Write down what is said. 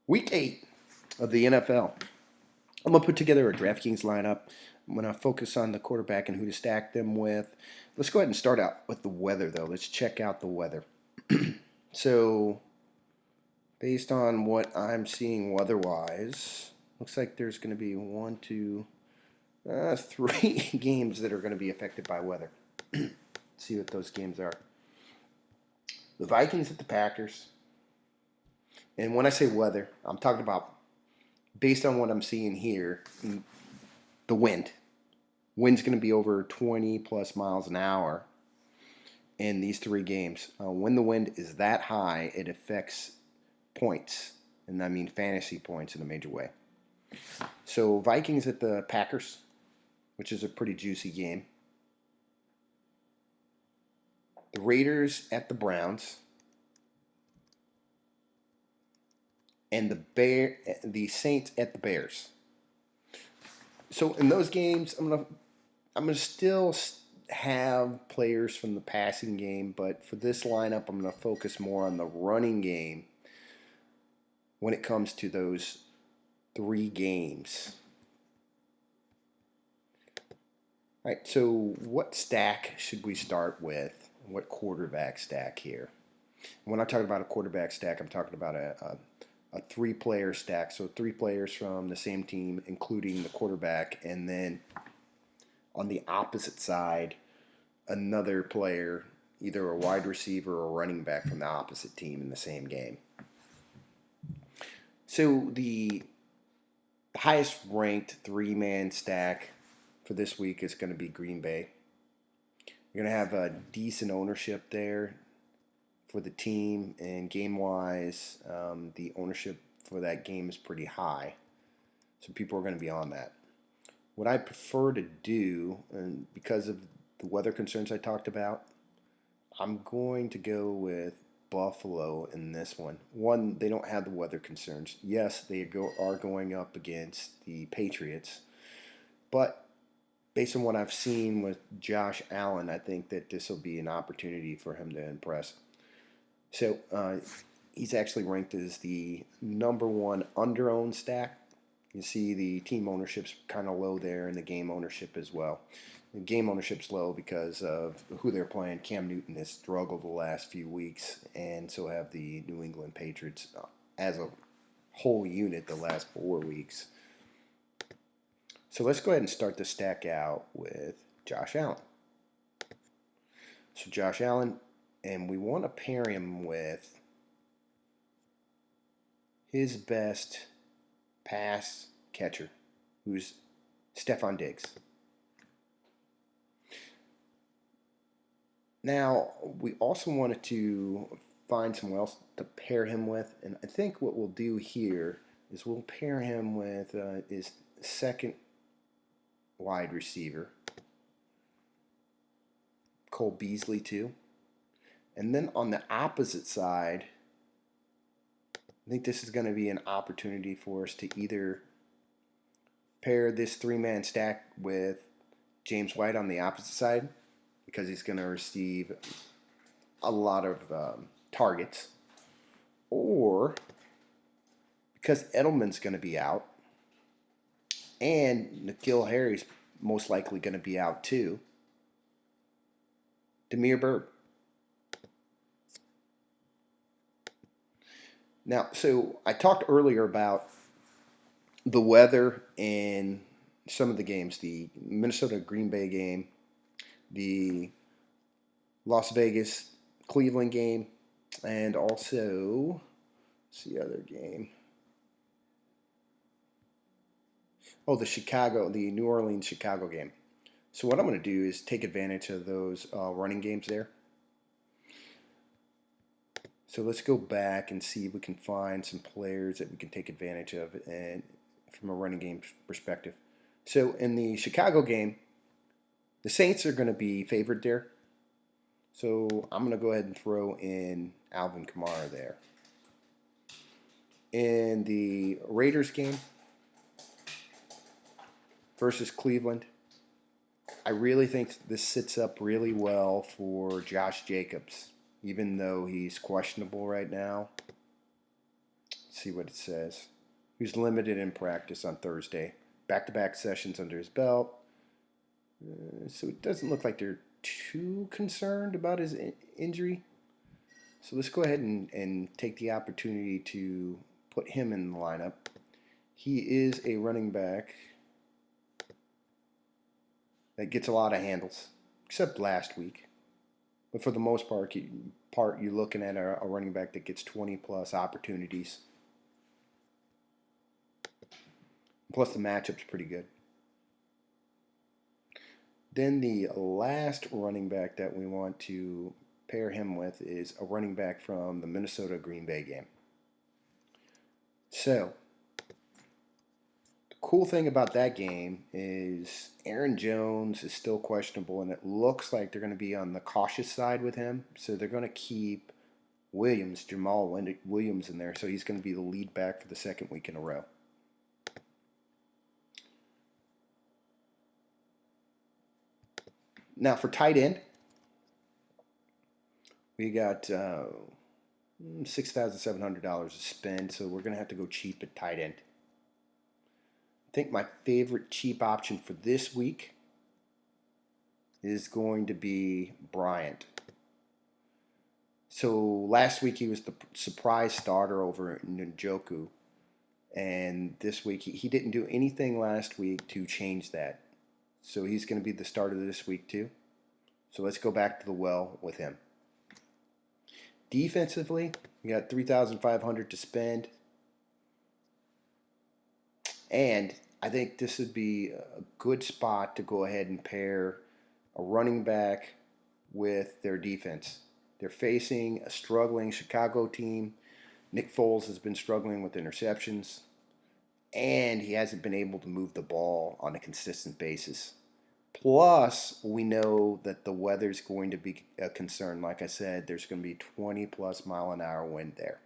Week 8 of the NFL. I'm going to put together a Draftkings lineup. I'm going to focus on the quarterback and who to stack them with. Let's go ahead and start out with the weather, though. Let's check out the weather. So, based on what I'm seeing weather-wise, looks like there's going to be three games that are going to be affected by weather. See what those games are. The Vikings at the Packers. And when I say weather, I'm talking about, based on what I'm seeing here, the wind. Wind's going to be over 20 plus miles an hour in these three games. When the wind is that high, it affects points, and I mean fantasy points in a major way. So Vikings at the Packers, which is a pretty juicy game. The Raiders at the Browns. And the Saints at the Bears. So in those games, I'm gonna still have players from the passing game, but for this lineup, I'm gonna focus more on the running game when it comes to those three games. All right. So what stack should we start with? What quarterback stack here? When I'm talking about a quarterback stack, I'm talking about a three-player stack. So three players from the same team, including the quarterback, and then on the opposite side, another player, either a wide receiver or running back from the opposite team in the same game. So the highest ranked three-man stack for this week is going to be Green Bay. You're going to have a decent ownership there for the team, and game-wise, the ownership for that game is pretty high. So people are going to be on that. What I prefer to do, and because of the weather concerns I talked about, I'm going to go with Buffalo in this one. One, they don't have the weather concerns. Yes, they are going up against the Patriots, but based on what I've seen with Josh Allen, I think that this will be an opportunity for him to impress. So he's actually ranked as the number one under-owned stack. You see the team ownership's kind of low there, and the game ownership as well. The game ownership's low because of who they're playing. Cam Newton has struggled the last few weeks, and so have the New England Patriots as a whole unit the last 4 weeks. So let's go ahead and start the stack out with Josh Allen. So Josh Allen, and we want to pair him with his best pass catcher, who's Stephon Diggs. Now, we also wanted to find someone else to pair him with, and I think what we'll do here is we'll pair him with his second wide receiver, Cole Beasley, too. And then on the opposite side, I think this is going to be an opportunity for us to either pair this three-man stack with James White on the opposite side, because he's going to receive a lot of targets, or because Edelman's going to be out, and N'Keal Harry's most likely going to be out too, Damiere Byrd. Now, so I talked earlier about the weather in some of the games, the Minnesota-Green Bay game, the Las Vegas-Cleveland game, and also, what's the other game? Oh, the New Orleans-Chicago game. So what I'm going to do is take advantage of those running games there. So let's go back and see if we can find some players that we can take advantage of, and from a running game perspective. So in the Chicago game, the Saints are going to be favored there. So I'm going to go ahead and throw in Alvin Kamara there. In the Raiders game versus Cleveland, I really think this sits up really well for Josh Jacobs, even though he's questionable right now. Let's see what it says. He was limited in practice on Thursday. Back-to-back sessions under his belt. So it doesn't look like they're too concerned about his injury. So let's go ahead and take the opportunity to put him in the lineup. He is a running back that gets a lot of handles, except last week. But for the most part, you're looking at a running back that gets 20 plus opportunities. Plus the matchup's pretty good. Then the last running back that we want to pair him with is a running back from the Minnesota Green Bay game. So, the cool thing about that game is Aaron Jones is still questionable, and it looks like they're going to be on the cautious side with him. So they're going to keep Jamal Williams in there. So he's going to be the lead back for the second week in a row. Now for tight end, we got $6,700 to spend, so we're going to have to go cheap at tight end. I think my favorite cheap option for this week is going to be Bryant. So last week he was the surprise starter over Njoku, and this week he didn't do anything last week to change that. So he's going to be the starter this week too. So let's go back to the well with him. Defensively, we got $3,500 to spend. And I think this would be a good spot to go ahead and pair a running back with their defense. They're facing a struggling Chicago team. Nick Foles has been struggling with interceptions, and he hasn't been able to move the ball on a consistent basis. Plus, we know that the weather's going to be a concern. Like I said, there's going to be 20 plus mile an hour wind there.